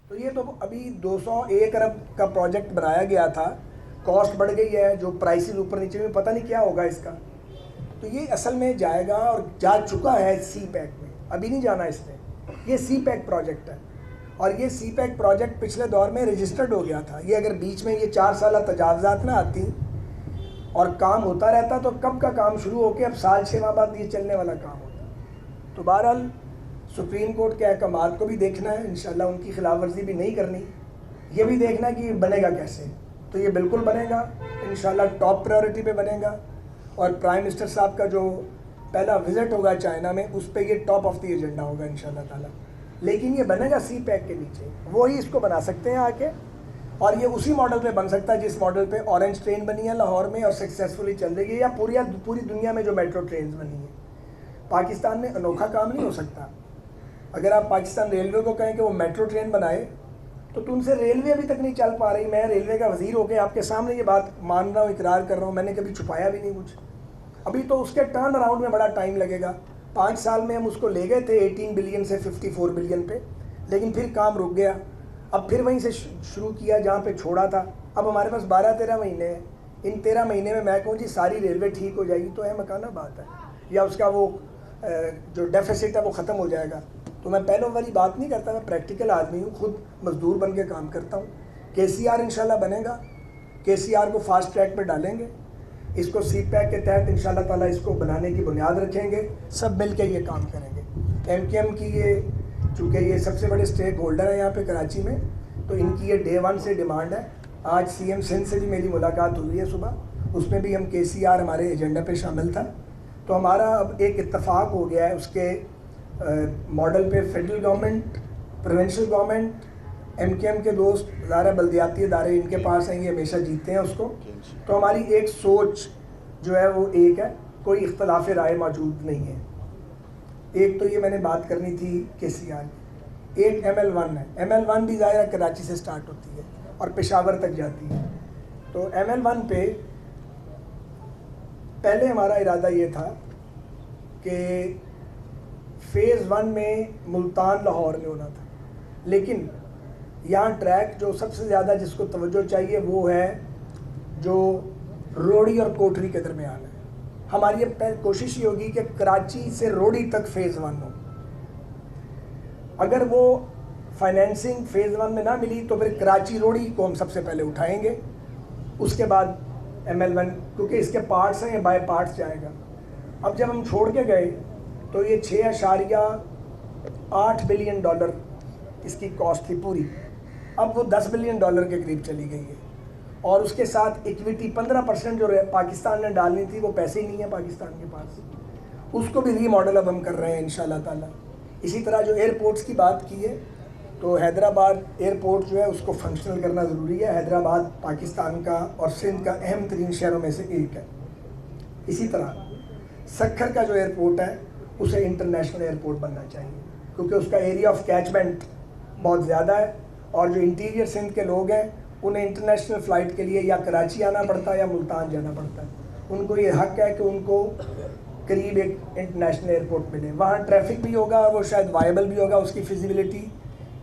तो ये तो अभी 201 अरब का प्रोजेक्ट बनाया गया था, कॉस्ट बढ़ गई है, जो प्राइसेस ऊपर नीचे में, पता नहीं क्या होगा इसका। तो ये असल में जाएगा और जा चुका है सी पैक में, अभी नहीं जाना इसने। ये सी पैक प्रोजेक्ट है और ये सी पैक प्रोजेक्ट पिछले दौर में रजिस्टर्ड हो गया था। ये अगर बीच में ये 4 साल तजावज़ात ना आती और काम होता रहता तो कब का काम शुरू होकर अब साल 6 माह बाद ये चलने वाला काम होता। तो बहरहाल सुप्रीम कोर्ट के अहकामात को भी देखना है, इंशाल्लाह उनकी खिलाफ वर्जी भी नहीं करनी। ये भी देखना है कि बनेगा कैसे। तो ये बिल्कुल बनेगा इंशाल्लाह, टॉप प्रायोरिटी पे बनेगा। और प्राइम मिनिस्टर साहब का जो पहला विज़िट होगा चाइना में, उस पर ये टॉप ऑफ द एजेंडा होगा इंशाल्लाह ताला। लेकिन ये बनेगा सी पैक के नीचे, वो ही इसको बना सकते हैं आके। और ये उसी मॉडल पे बन सकता है जिस मॉडल पे ऑरेंज ट्रेन बनी है लाहौर में और सक्सेसफुली चल रही है, या पूरी दुनिया में जो मेट्रो ट्रेन बनी है। पाकिस्तान में अनोखा काम नहीं हो सकता। अगर आप पाकिस्तान रेलवे को कहें कि वो मेट्रो ट्रेन बनाए तो उनसे रेलवे अभी तक नहीं चल पा रही। मैं रेलवे का वज़ीर होकर आपके सामने ये बात मान रहा हूँ, इकरार कर रहा हूँ, मैंने कभी छुपाया भी नहीं कुछ। अभी तो उसके टर्न अराउंड में बड़ा टाइम लगेगा। 5 साल में हम उसको ले गए थे 18 बिलियन से 54 बिलियन पे, लेकिन फिर काम रुक गया। अब फिर वहीं से शुरू किया जहाँ पे छोड़ा था। अब हमारे पास 12-13 महीने हैं। इन 13 महीने में मैं कहूँ जी सारी रेलवे ठीक हो जाएगी तो अहमकाना बात है, या उसका वो जो डेफिसिट है वो ख़त्म हो जाएगा। तो मैं पहले वाली बात नहीं करता, मैं प्रैक्टिकल आदमी हूँ, खुद मजदूर बन के काम करता हूँ। KCR इंशाल्लाह बनेगा, KCR को फास्ट ट्रैक पर डालेंगे, इसको सी पैक के तहत इंशाल्लाह ताला इसको बनाने की बुनियाद रखेंगे, सब मिल के ये काम करेंगे। MKM की ये चूँकि ये सबसे बड़े स्टेक होल्डर है यहाँ पे कराची में, तो इनकी ये डे 1 से डिमांड है। आज CM सिंध से भी मेरी मुलाकात हुई है सुबह, उसमें भी हम KCR हमारे एजेंडा पे शामिल था। तो हमारा अब एक इत्तफाक हो गया है उसके मॉडल पे। Federal government, provincial government, MKM के दोस्त, ज़ाहिर बल्दियाती इदारे इनके पास हैं, ये हमेशा जीतते हैं उसको। तो हमारी एक सोच जो है वो एक है, कोई इख्तलाफ राय मौजूद नहीं है। एक तो ये मैंने बात करनी थी KCR, एक ML1 है। ML1 भी ज़ाहिर कराची से स्टार्ट होती है और पेशावर तक जाती है। तो ML1 पे पहले हमारा इरादा ये था कि फ़ेज़ 1 में मुल्तान लाहौर में होना था, लेकिन यहाँ ट्रैक जो सबसे ज़्यादा जिसको तवज्जो चाहिए वो है जो रोड़ी और कोठरी के दरमियान है। हमारी अब कोशिश ये होगी कि कराची से रोड़ी तक फ़ेज़ 1 हो। अगर वो फाइनेंसिंग फ़ेज़ 1 में ना मिली तो फिर कराची रोड़ी को हम सबसे पहले उठाएंगे, उसके बाद ML1, क्योंकि इसके पार्ट्स हैं, ये बाय पार्ट्स जाएगा। अब जब हम छोड़ के गए तो ये 6.8 बिलियन डॉलर इसकी कॉस्ट थी पूरी, अब वो 10 बिलियन डॉलर के करीब चली गई है। और उसके साथ इक्विटी 15% जो पाकिस्तान ने डालनी थी वो पैसे ही नहीं है पाकिस्तान के पास, उसको भी रीमॉडल अब हम कर रहे हैं इंशाल्लाह ताला। इसी तरह जो एयरपोर्ट्स की बात की है, तो हैदराबाद एयरपोर्ट जो है उसको फंक्शनल करना ज़रूरी है। हैदराबाद पाकिस्तान का और सिंध का अहम तरीन शहरों में से एक है। इसी तरह सक्खर का जो एयरपोर्ट है उसे इंटरनेशनल एयरपोर्ट बनना चाहिए, क्योंकि उसका एरिया ऑफ कैचमेंट बहुत ज़्यादा है और जो इंटीरियर सिंध के लोग हैं उन्हें इंटरनेशनल फ़्लाइट के लिए या कराची आना पड़ता है या मुल्तान जाना पड़ता है। उनको ये हक़ है कि उनको करीब एक इंटरनेशनल एयरपोर्ट मिले, वहाँ ट्रैफिक भी होगा और वो शायद वायबल भी होगा। उसकी फिजिबिलिटी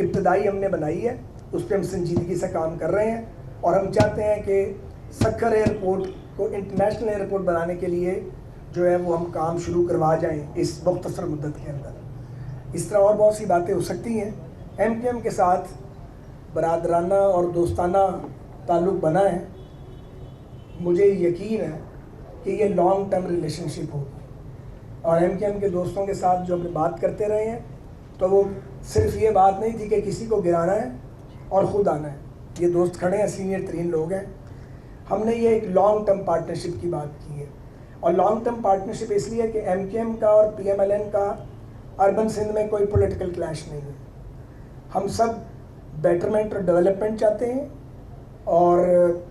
इब्तदाई हमने बनाई है, उस पर हम संजीदगी से काम कर रहे हैं और हम चाहते हैं कि सक्खर एयरपोर्ट को इंटरनेशनल एयरपोर्ट बनाने के लिए जो है वो हम काम शुरू करवा जाएं इस मुख्तसर मुद्दत के अंदर। इस तरह और बहुत सी बातें हो सकती हैं। MKM के साथ बरादराना और दोस्ताना ताल्लुक़ बना है, मुझे यकीन है कि ये लॉन्ग टर्म रिलेशनशिप होगी। और MKM के दोस्तों के साथ जो हम बात करते रहे हैं तो वो सिर्फ ये बात नहीं थी कि किसी को गिराना है और ख़ुद आना है। ये दोस्त खड़े हैं, सीनियर तरीन लोग हैं। हमने ये एक लॉन्ग टर्म पार्टनरशिप की बात की है, और लॉन्ग टर्म पार्टनरशिप इसलिए कि MKM का और PMLN का अर्बन सिंध में कोई पॉलिटिकल क्लैश नहीं है। हम सब बेटरमेंट और डेवलपमेंट चाहते हैं, और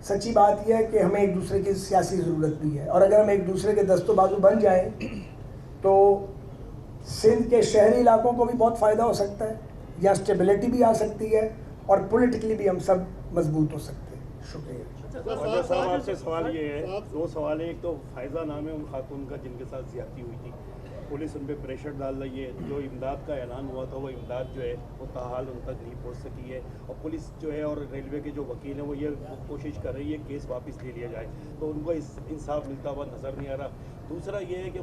सच्ची बात यह है कि हमें एक दूसरे की सियासी ज़रूरत भी है। और अगर हम एक दूसरे के दस्तों बाजू बन जाएं तो सिंध के शहरी इलाकों को भी बहुत फ़ायदा हो सकता है, या स्टेबिलिटी भी आ सकती है और पॉलिटिकली भी हम सब मजबूत हो सकते हैं। शुक्रिया। साहब आपसे सवाल ये है, 2 सवाल है। एक तो फायजा नाम है उन खातून का जिनके साथ ज़्यादती हुई थी, पुलिस उन पर प्रेशर डाल रही है। जो इमदाद का ऐलान हुआ था वो इमदाद जो है वो ताहाल उन तक नहीं पहुंच सकी है, और पुलिस जो है और रेलवे के जो वकील हैं वो ये कोशिश कर रही है केस वापस ले लिया जाए, तो उनको इंसाफ मिलता हुआ नज़र नहीं आ रहा। दूसरा ये है कि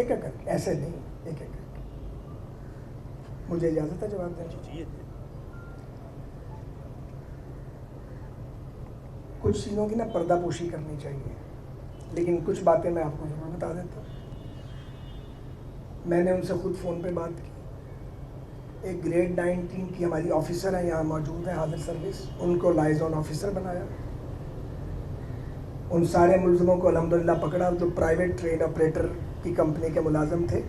एक ऐसे नहीं, एक मुझे इजाज़त है जवाब देने की। कुछ चीज़ों की ना पर्दापोशी करनी चाहिए, लेकिन कुछ बातें मैं आपको ज़रूर बता देता हूँ। मैंने उनसे खुद फ़ोन पे बात की। एक ग्रेड 9 टीम की हमारी ऑफिसर है यहाँ मौजूद है, हाजिर सर्विस, उनको लाइजॉन ऑफिसर बनाया। उन सारे मुलजमों को अल्हम्दुलिल्लाह पकड़ा जो प्राइवेट ट्रेन ऑपरेटर की कंपनी के मुलाजम थे,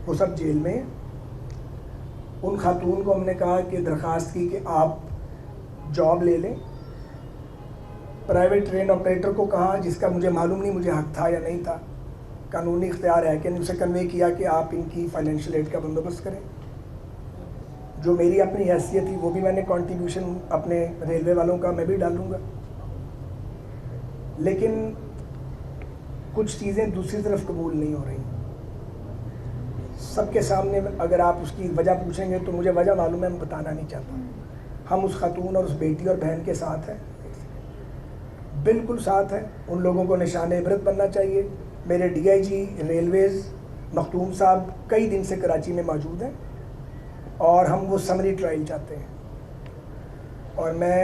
वो सब जेल में। उन खातून को हमने कहा कि दरख्वास्त की कि आप जॉब ले लें। प्राइवेट ट्रेन ऑपरेटर को कहा, जिसका मुझे मालूम नहीं मुझे हक था या नहीं था, कानूनी इख्तियार है कि उसे कन्वे किया कि आप इनकी फाइनेंशियल एड का बंदोबस्त करें। जो मेरी अपनी हैसियत थी वो भी मैंने कंट्रीब्यूशन अपने रेलवे वालों का मैं भी डालूँगा। लेकिन कुछ चीज़ें दूसरी तरफ कबूल नहीं हो रही। सबके सामने अगर आप उसकी वजह पूछेंगे तो मुझे वजह मालूम है, मैं बताना नहीं चाहता। हम उस खातून और उस बेटी और बहन के साथ हैं, बिल्कुल साथ हैं। उन लोगों को निशान इबरत बनना चाहिए। मेरे डीआईजी रेलवेज़ मखदूम साहब कई दिन से कराची में मौजूद हैं और हम वो समरी ट्रायल चाहते हैं। और मैं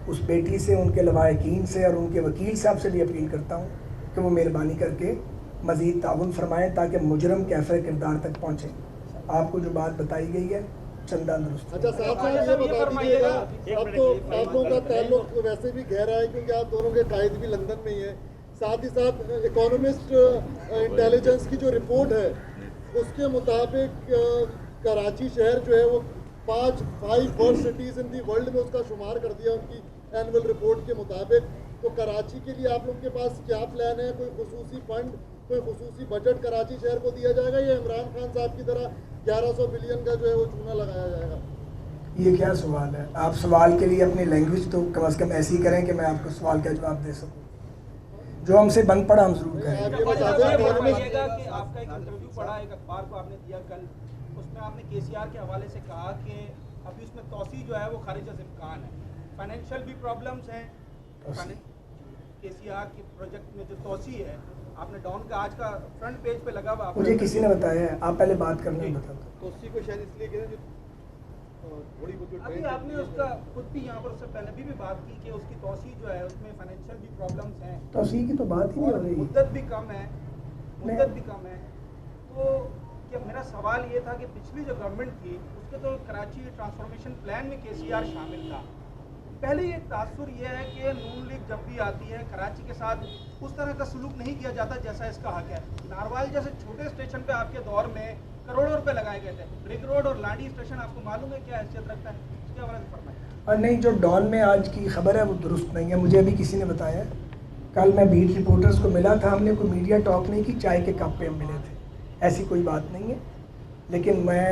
उस बेटी से, उनके लवाहिकीन से और उनके वकील साहब से भी अपील करता हूँ कि वो मेहरबानी करके मज़ीद ताउन फरमाएँ ताकि मुजरम कैफ़े किरदार तक पहुँचे। आपको जो बात बताई गई है चंदा दुरुस्त। अच्छा साहब ये बता दीजिएगा, अब तो आप लोगों का ताल्लुक वैसे भी गहरा है क्योंकि आप दोनों के कायद भी लंदन में ही है। साथ ही साथ इकोनॉमिस्ट इंटेलिजेंस की जो रिपोर्ट है उसके मुताबिक कराची शहर जो है वो 5 worst cities in the world में उसका शुमार कर दिया उनकी एनुअल रिपोर्ट के मुताबिक। तो कराची के लिए आप लोग के पास क्या प्लान है? कोई खुसूसी फंड, कोई खुसूसी बजट कराची शहर को दिया जाएगा या इमरान खान साहब की तरह 1100 बिलियन का जो है वो चूना लगाया जाएगा? ये क्या सवाल है? आप सवाल के लिए अपनी लैंग्वेज तो कम से कम ऐसी करें कि मैं आपको सवाल का जवाब दे सकूं। जो हमसे बन पड़ा हम जरूर करें। कि आपका एक इंटरव्यू पढ़ा एक अखबार को आपने दिया कल, उसमें आपने केसीआर के हवाले से कहा कि अभी उसमें तौसी जो है वो खारिज अज़ इम्कान है, फाइनेंशियल भी प्रॉब्लम्स हैं। केसीआर के प्रोजेक्ट में जो तौसी है, आपने डॉन का आज का फ्रंट पेज पे लगा हुआ, मुझे किसी ने बताया है, आप पहले बात करना बता दो। तौसी को शायद इसलिए कह रहे हैं थोड़ी बहुत अभी आपने उसका खुद भी यहाँ पर उससे पहले भी बात की कि उसकी तौसी जो है उसमें फाइनेंशियल भी प्रॉब्लम्स हैं। तौसी की तो बात ही नहीं हो रही, मुद्दत भी कम है, तो क्या मेरा सवाल ये था कि पिछली जो गवर्नमेंट थी उसके तो कराची ट्रांसफॉर्मेशन प्लान में केसीआर शामिल था। पहले ये तासुर ये है कि नून लीग जब भी आती है कराची के साथ उस तरह का सलूक नहीं किया जाता जैसा इसका हक है। नारवाल जैसे छोटे स्टेशन पे आपके दौर में करोड़ों रुपए लगाए गए थे। ब्रिक रोड और लाडी स्टेशन आपको मालूम है क्या हैसियत रखता है, उसके हवाले से फरमाइए। और नहीं, जो डॉन में आज की खबर है वो दुरुस्त नहीं है, मुझे अभी किसी ने बताया। कल मैं बीट रिपोर्टर्स को मिला था, हमने कोई मीडिया टॉक नहीं की, चाय के कप पे हम मिले थे। ऐसी कोई बात नहीं है, लेकिन मैं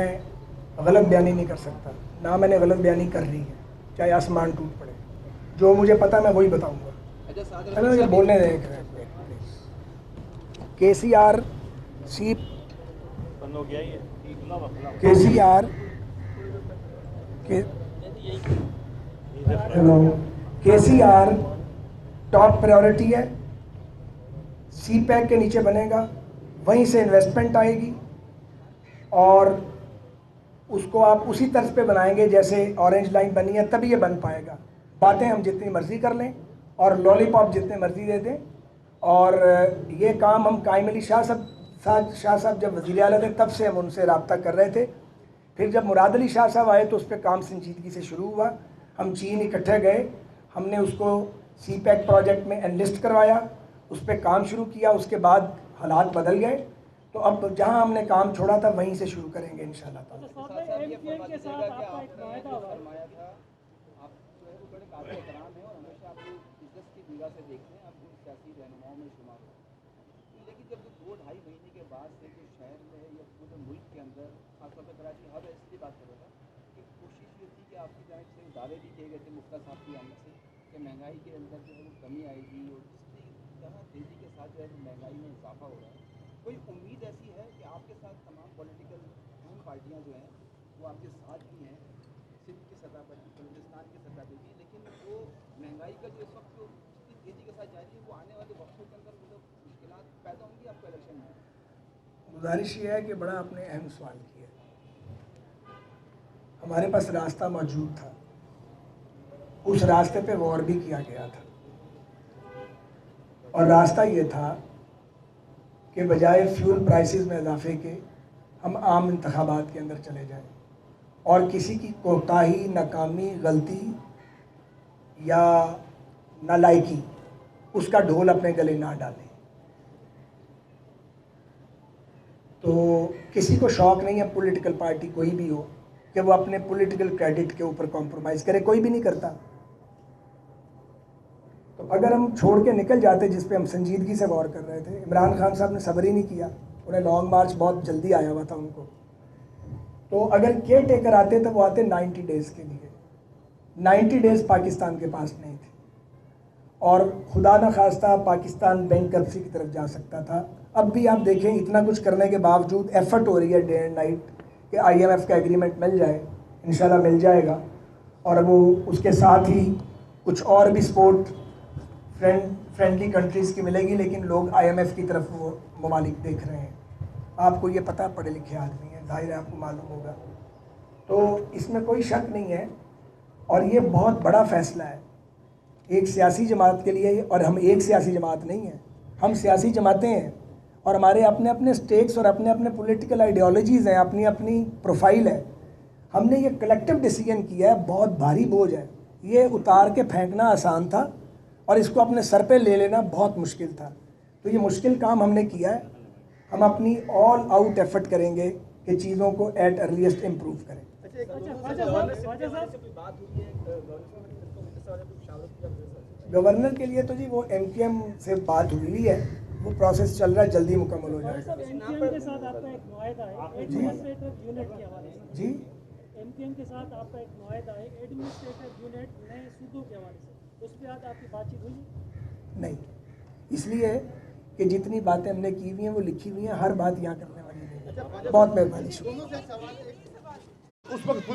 गलत बयानी नहीं कर सकता, ना मैंने गलत बयानी कर रही है, चाहे आसमान टूट पड़े। जो मुझे पता मैं वही बताऊंगा। चलो मुझे बोलने दें। केसीआर टॉप प्रायोरिटी है, सी पैक के नीचे बनेगा, वहीं से इन्वेस्टमेंट आएगी और उसको आप उसी तर्ज पे बनाएंगे जैसे ऑरेंज लाइन बनी है, तभी ये बन पाएगा। बातें हम जितनी मर्जी कर लें और लॉलीपॉप जितने मर्जी दे दें, और ये काम हम कायम अली शाह साहब जब वज़ीर आला थे तब से हम उनसे रब्ता कर रहे थे। फिर जब मुराद अली शाह साहब आए तो उस पर काम संजीदगी से शुरू हुआ। हम चीन इकट्ठे गए, हमने उसको सी पैक प्रोजेक्ट में एनलिस्ट करवाया, उस पर काम शुरू किया। उसके बाद हालात बदल गए, तो अब जहां हमने काम छोड़ा था वहीं से शुरू करेंगे इंशाल्लाह। काबिल एहतराम है और हमेशा आपको इज्जत की निगाह से देखते हैं, आप सियासी रहनुमाओं में शुमार हो। लेकिन जब 2-2.5 महीने के बाद से जो शहर में या पूरे मुल्क के अंदर खासतौर पर कराची हब है, इसलिए बात कर रहा था कि कोशिश ये थी कि आपकी जानिब से दावे भी किए गए थे मुफ्ता साहब की आमद से कि महंगाई के अंदर जो है वो कमी आएगी, और जिस तरह तेज़ी के साथ जो है महंगाई में इजाफा हो रहा है कोई उम्मीद ऐसी है कि आपके साथ तमाम पॉलिटिकल अहम पार्टियां जो हैं वो आपके साथ भी हैं, सिंध की सतह पर भी, बलूचिस्तान की सतह पर भी, लेकिन वो महंगाई का जो इस वक्त जो जितनी तेज़ी के साथ जारी है वो आने वाले वक्तों के अंदर मतलब मुश्किलात पैदा होंगी आपको इलेक्शन में? गुजारिश ये है कि बड़ा आपने अहम सवाल किया। हमारे पास रास्ता मौजूद था, उस रास्ते पे गौर भी किया गया था, और रास्ता ये था कि बजाय फ्यूल प्राइसेस में इजाफे के हम आम इंतखाबात के अंदर चले जाएं और किसी की कोताही, नाकामी, गलती या नालायकी उसका ढोल अपने गले ना डालें। तो किसी को शौक नहीं है, पॉलिटिकल पार्टी कोई भी हो, कि वो अपने पॉलिटिकल क्रेडिट के ऊपर कॉम्प्रोमाइज़ करे, कोई भी नहीं करता। तो अगर हम छोड़ के निकल जाते, जिस पे हम संजीदगी से गौर कर रहे थे, इमरान खान साहब ने सब्र ही नहीं किया, उन्हें लॉन्ग मार्च बहुत जल्दी आया हुआ था उनको। तो अगर केयर टेकर आते तो वो आते 90 डेज़ के लिए। 90 डेज़ पाकिस्तान के पास नहीं थे और खुदा न खास्ता पाकिस्तान बैंकरप्सी की तरफ जा सकता था। अब भी आप देखें, इतना कुछ करने के बावजूद एफर्ट हो रही है डे एंड नाइट कि IMF का एग्रीमेंट मिल जाए, इंशाल्लाह मिल जाएगा। और वो उसके साथ ही कुछ और भी सपोर्ट फ्रेंडली कंट्रीज़ की मिलेगी, लेकिन लोग IMF की तरफ वो ममालिक देख रहे हैं। आपको ये पता, पढ़े लिखे आदमी हैं, जाहिर है आपको मालूम होगा। तो इसमें कोई शक नहीं है, और ये बहुत बड़ा फ़ैसला है एक सियासी जमात के लिए। और हम एक सियासी जमात नहीं हैं, हम सियासी जमातें हैं, और हमारे अपने अपने स्टेक्स और अपने अपने पॉलिटिकल आइडियोलॉजीज़ हैं, अपनी अपनी प्रोफाइल है। हमने ये कलेक्टिव डिसीजन किया है, बहुत भारी बोझ है, ये उतार के फेंकना आसान था और इसको अपने सर पे ले लेना बहुत मुश्किल था। तो ये मुश्किल काम हमने किया है। हम अपनी ऑल आउट एफर्ट करेंगे कि चीज़ों को एट अर्लीस्ट इम्प्रूव करें। गवर्नर के लिए तो जी वो MQM से बात हुई है, वो प्रोसेस चल रहा है, जल्दी मुकम्मल हो जाएगा। MQM के साथ आपका एक मुआहदा है एडमिनिस्ट्रेटिव यूनिट के हवाले से। जी, MQM के साथ आपका एक मुआहदा है एडमिनिस्ट्रेटिव यूनिट नए सूदों के हवाले से, उस पर आज आपकी बातचीत हुई? नहीं, इसलिए कि जितनी बातें हमने की हुई हैं वो लिखी हुई हैं, हर बात यहाँ करने वाली नहीं है। बहुत मेहरबानी, शुक्रिया। उस वक्त